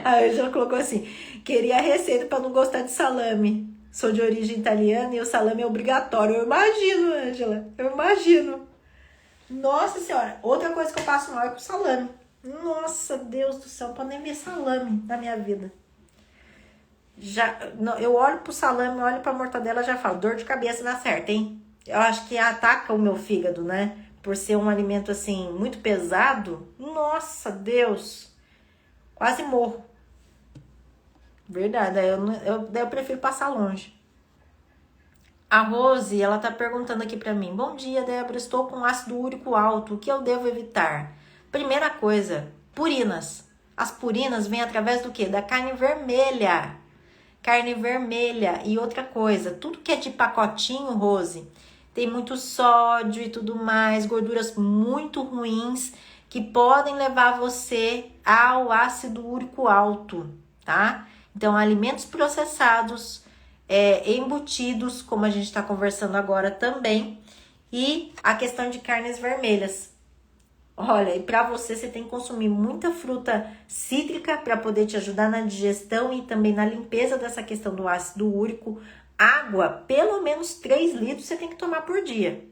A Angela colocou assim: queria a receita para não gostar de salame. Sou de origem italiana e o salame é obrigatório. Eu imagino, Angela. Eu imagino. Nossa senhora. Outra coisa que eu passo mal é com salame. Nossa, Deus do céu. Pode nem ver salame na minha vida. Já, eu olho pro salame, olho pra mortadela, já falo, dor de cabeça na certa, hein? Eu acho que ataca o meu fígado, né? Por ser um alimento assim muito pesado. Nossa, Deus. Quase morro. Verdade, daí eu prefiro passar longe. A Rose, ela tá perguntando aqui pra mim. Bom dia, Débora, estou com ácido úrico alto, o que eu devo evitar? Primeira coisa, purinas. As purinas vêm através do quê? Da carne vermelha. Carne vermelha. E outra coisa, tudo que é de pacotinho, Rose, tem muito sódio e tudo mais, gorduras muito ruins que podem levar você ao ácido úrico alto, tá? Então, alimentos processados, embutidos, como a gente está conversando agora também, e a questão de carnes vermelhas. Olha, e para você tem que consumir muita fruta cítrica para poder te ajudar na digestão e também na limpeza dessa questão do ácido úrico. Água, pelo menos 3 litros você tem que tomar por dia.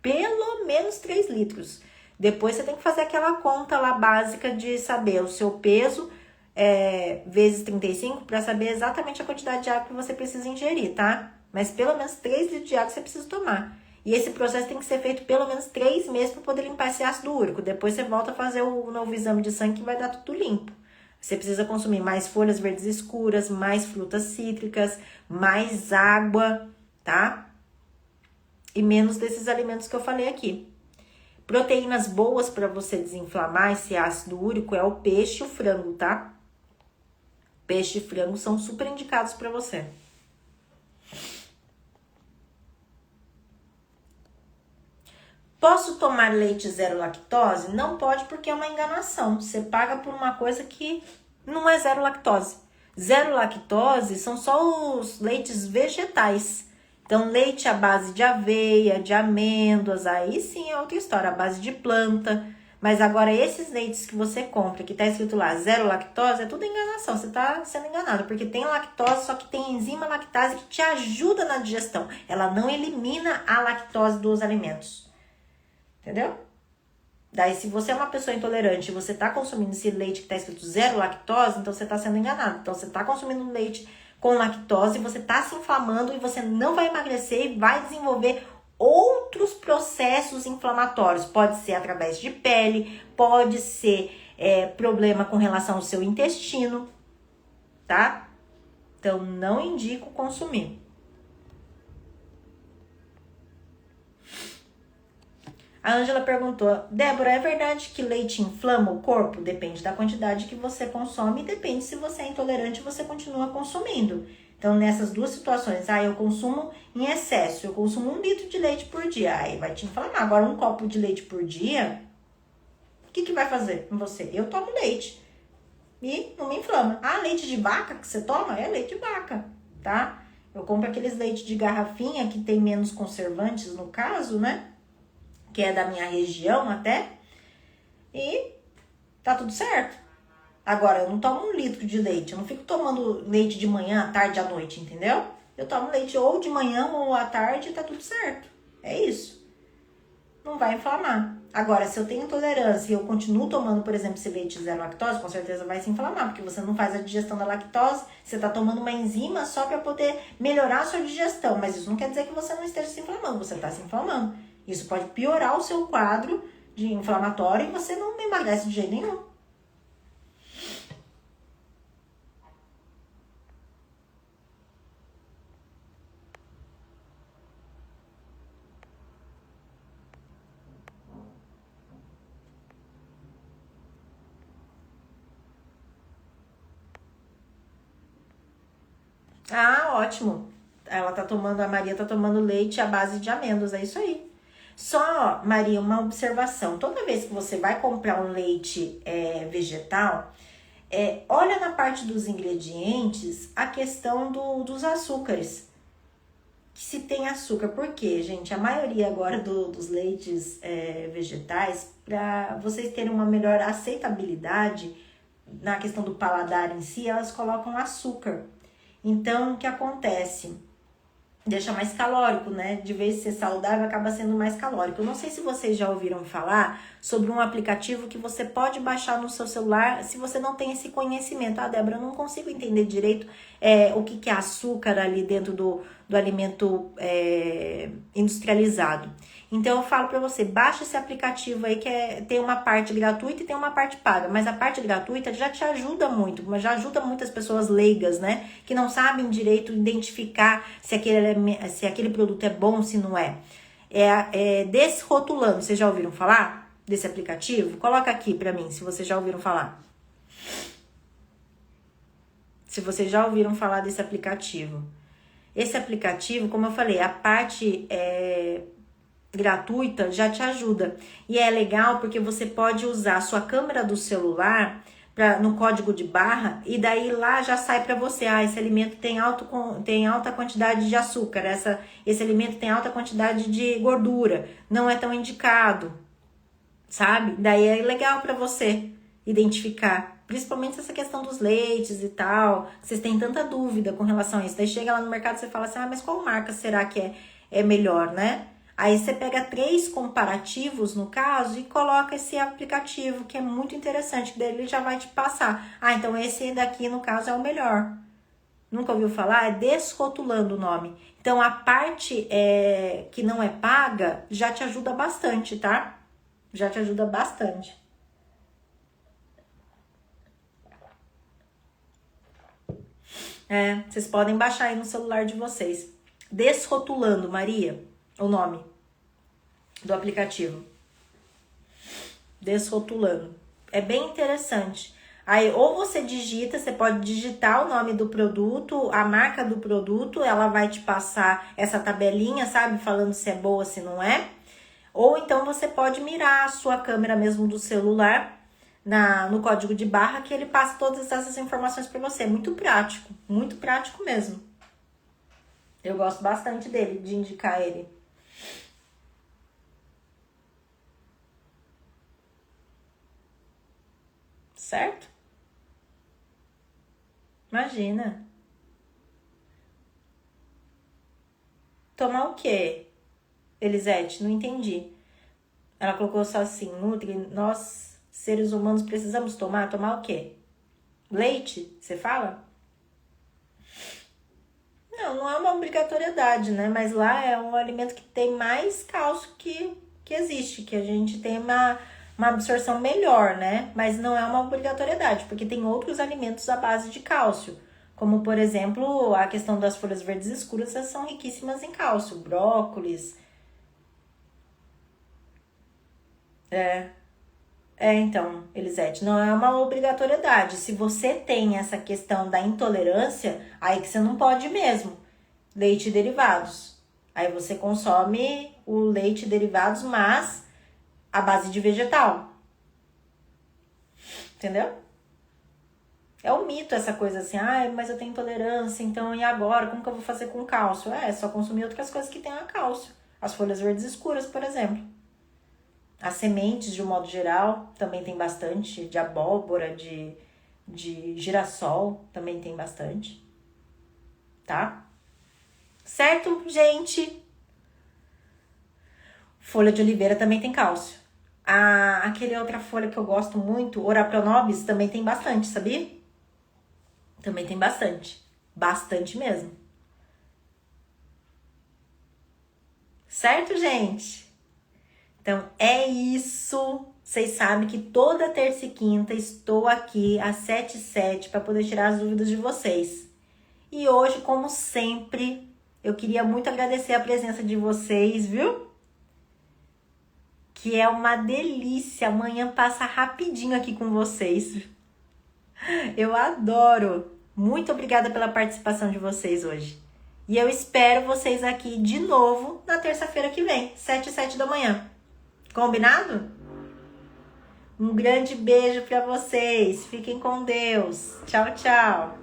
Pelo menos 3 litros. Depois você tem que fazer aquela conta lá básica de saber o seu peso vezes 35 para saber exatamente a quantidade de água que você precisa ingerir, tá? Mas pelo menos 3 litros de água você precisa tomar. E esse processo tem que ser feito pelo menos 3 meses para poder limpar esse ácido úrico. Depois você volta a fazer o novo exame de sangue que vai dar tudo limpo. Você precisa consumir mais folhas verdes escuras, mais frutas cítricas, mais água, tá? E menos desses alimentos que eu falei aqui. Proteínas boas para você desinflamar esse ácido úrico é o peixe e o frango, tá? Peixe e frango são super indicados para você. Posso tomar leite zero lactose? Não pode porque é uma enganação. Você paga por uma coisa que não é zero lactose. Zero lactose são só os leites vegetais. Então, leite à base de aveia, de amêndoas, aí sim é outra história, à base de planta. Mas agora, esses leites que você compra, que tá escrito lá zero lactose, é tudo enganação. Você tá sendo enganado, porque tem lactose, só que tem enzima lactase que te ajuda na digestão. Ela não elimina a lactose dos alimentos. Entendeu? Daí, se você é uma pessoa intolerante e você tá consumindo esse leite que tá escrito zero lactose, então você tá sendo enganado. Então, você tá consumindo leite com lactose, você tá se inflamando e você não vai emagrecer e vai desenvolver outros processos inflamatórios. Pode ser através de pele, pode ser problema com relação ao seu intestino, tá? Então, não indico consumir. A Ângela perguntou, Débora, é verdade que leite inflama o corpo? Depende da quantidade que você consome e depende se você é intolerante e você continua consumindo. Então, nessas duas situações, eu consumo em excesso, eu consumo 1 litro de leite por dia, aí vai te inflamar. Agora, 1 copo de leite por dia, o que vai fazer com você? Eu tomo leite e não me inflama. Ah, leite de vaca que você toma? É leite de vaca, tá? Eu compro aqueles leite de garrafinha que tem menos conservantes, no caso, né? Que é da minha região até, e tá tudo certo. Agora, eu não tomo 1 litro de leite, eu não fico tomando leite de manhã, à tarde, à noite, entendeu? Eu tomo leite ou de manhã ou à tarde e tá tudo certo. É isso. Não vai inflamar. Agora, se eu tenho intolerância e eu continuo tomando, por exemplo, esse leite zero lactose, com certeza vai se inflamar, porque você não faz a digestão da lactose, você tá tomando uma enzima só para poder melhorar a sua digestão, mas isso não quer dizer que você não esteja se inflamando, você tá se inflamando. Isso pode piorar o seu quadro de inflamatório e você não emagrece de jeito nenhum. Ah, ótimo. A Maria tá tomando leite à base de amêndoas, é isso aí. Só, Maria, uma observação. Toda vez que você vai comprar um leite vegetal, olha na parte dos ingredientes a questão dos açúcares. Que se tem açúcar. Por quê, gente? A maioria agora dos leites vegetais, para vocês terem uma melhor aceitabilidade na questão do paladar em si, elas colocam açúcar. Então, o que acontece? Deixa mais calórico, né? De vez de ser saudável, acaba sendo mais calórico. Eu não sei se vocês já ouviram falar sobre um aplicativo que você pode baixar no seu celular se você não tem esse conhecimento. Ah, Débora, eu não consigo entender direito o que é açúcar ali dentro do alimento industrializado. Então eu falo para você, baixa esse aplicativo aí que tem uma parte gratuita e tem uma parte paga, mas a parte gratuita já te ajuda muito, mas já ajuda muitas pessoas leigas, né, que não sabem direito identificar se aquele produto é bom, se não é. Desrotulando, vocês já ouviram falar desse aplicativo? Coloca aqui para mim, se vocês já ouviram falar. Se vocês já ouviram falar desse aplicativo. Esse aplicativo, como eu falei, a parte gratuita já te ajuda. E é legal porque você pode usar a sua câmera do celular no código de barra e daí lá já sai para você, esse alimento tem alta quantidade de açúcar, esse alimento tem alta quantidade de gordura, não é tão indicado, sabe? Daí é legal para você identificar, principalmente essa questão dos leites e tal, vocês têm tanta dúvida com relação a isso. Daí chega lá no mercado e você fala assim, mas qual marca será que é melhor, né? Aí você pega 3 comparativos, no caso, e coloca esse aplicativo, que é muito interessante, que daí ele já vai te passar. Então esse daqui, no caso, é o melhor. Nunca ouviu falar? É Desrotulando o nome. Então a parte que não é paga já te ajuda bastante, tá? Já te ajuda bastante. Vocês podem baixar aí no celular de vocês. Desrotulando, Maria, o nome do aplicativo. Desrotulando. É bem interessante. Aí, ou você digita, você pode digitar o nome do produto, a marca do produto, ela vai te passar essa tabelinha, sabe? Falando se é boa, se não é. Ou então você pode mirar a sua câmera mesmo do celular no código de barra, que ele passa todas essas informações para você. Muito prático mesmo. Eu gosto bastante dele, de indicar ele. Certo? Imagina. Tomar o quê, Elisete? Não entendi. Ela colocou só assim, nós, seres humanos, precisamos tomar o quê? Leite, você fala? Não é uma obrigatoriedade, né? Mas lá é um alimento que tem mais cálcio que existe, que a gente tem uma absorção melhor, né? Mas não é uma obrigatoriedade, porque tem outros alimentos à base de cálcio. Como, por exemplo, a questão das folhas verdes escuras, elas são riquíssimas em cálcio. Brócolis. Então, Elisete, não é uma obrigatoriedade. Se você tem essa questão da intolerância, aí que você não pode mesmo. Leite e derivados. Aí você consome o leite e derivados, mas à base de vegetal. Entendeu? É um mito essa coisa assim, mas eu tenho intolerância, então e agora? Como que eu vou fazer com cálcio? É só consumir outras coisas que tenham cálcio. As folhas verdes escuras, por exemplo. As sementes, de um modo geral, também tem bastante. De abóbora, de girassol, também tem bastante. Tá? Certo, gente? Folha de oliveira também tem cálcio. Aquele outra folha que eu gosto muito, Ora Pronobis, também tem bastante, sabia? Também tem bastante. Bastante mesmo. Certo, gente? Então, é isso. Vocês sabem que toda terça e quinta estou aqui às 7h07 para poder tirar as dúvidas de vocês. E hoje, como sempre, eu queria muito agradecer a presença de vocês, viu? Que é uma delícia. Amanhã passa rapidinho aqui com vocês. Eu adoro. Muito obrigada pela participação de vocês hoje. E eu espero vocês aqui de novo na terça-feira que vem, 7 e 7 da manhã. Combinado? Um grande beijo para vocês. Fiquem com Deus. Tchau, tchau.